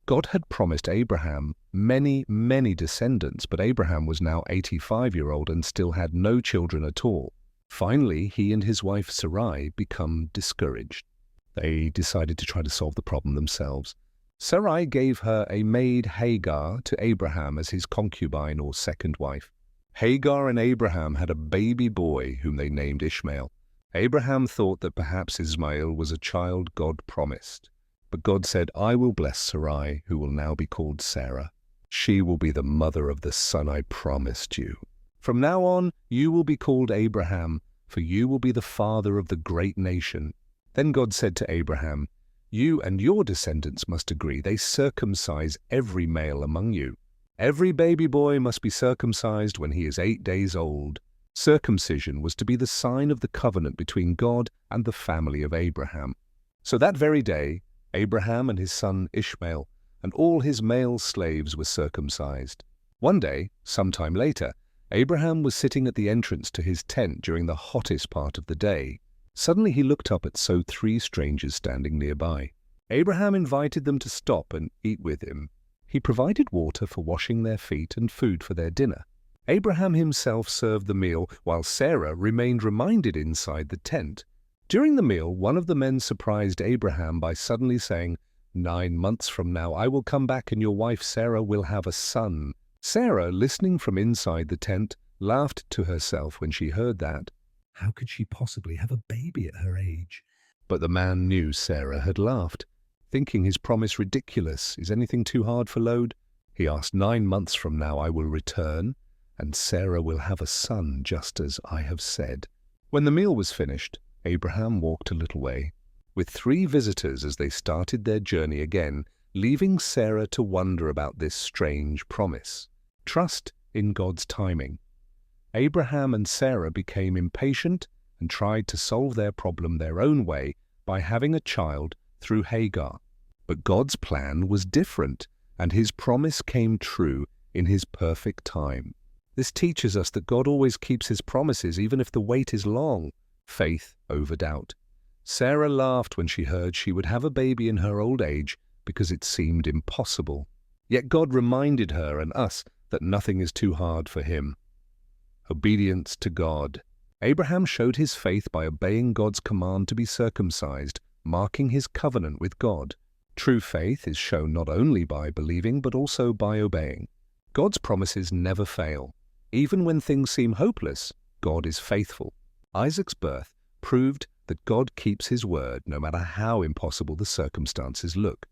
God had promised Abraham many, many descendants, but Abraham was now 85-year-old and still had no children at all. Finally, he and his wife Sarai become discouraged. They decided to try to solve the problem themselves. Sarai gave her a maid Hagar to Abraham as his concubine or second wife. Hagar and Abraham had a baby boy whom they named Ishmael. Abraham thought that perhaps Ismail was a child God promised. But God said, "I will bless Sarai, who will now be called Sarah. She will be the mother of the son I promised you. From now on, you will be called Abraham, for you will be the father of the great nation." Then God said to Abraham, "You and your descendants must agree. They circumcise every male among you. Every baby boy must be circumcised when he is 8 days old." Circumcision was to be the sign of the covenant between God and the family of Abraham. So that very day, Abraham and his son Ishmael and all his male slaves were circumcised. One day, sometime later, Abraham was sitting at the entrance to his tent during the hottest part of the day. Suddenly he looked up and saw 3 strangers standing nearby. Abraham invited them to stop and eat with him. He provided water for washing their feet and food for their dinner. Abraham himself served the meal, while Sarah remained reminded inside the tent. During the meal, one of the men surprised Abraham by suddenly saying, "9 months from now I will come back and your wife Sarah will have a son." Sarah, listening from inside the tent, laughed to herself when she heard that. How could she possibly have a baby at her age? But the man knew Sarah had laughed. Thinking his promise ridiculous, is anything too hard for load? He asked, "9 months from now I will return, and Sarah will have a son just as I have said." When the meal was finished, Abraham walked a little way with 3 visitors as they started their journey again, leaving Sarah to wonder about this strange promise. Trust in God's timing. Abraham and Sarah became impatient and tried to solve their problem their own way by having a child through Hagar. But God's plan was different, and his promise came true in his perfect time. This teaches us that God always keeps his promises even if the wait is long. Faith over doubt. Sarah laughed when she heard she would have a baby in her old age because it seemed impossible. Yet God reminded her and us that nothing is too hard for him. Obedience to God. Abraham showed his faith by obeying God's command to be circumcised, marking his covenant with God. True faith is shown not only by believing but also by obeying. God's promises never fail. Even when things seem hopeless, God is faithful. Isaac's birth proved that God keeps his word no matter how impossible the circumstances look.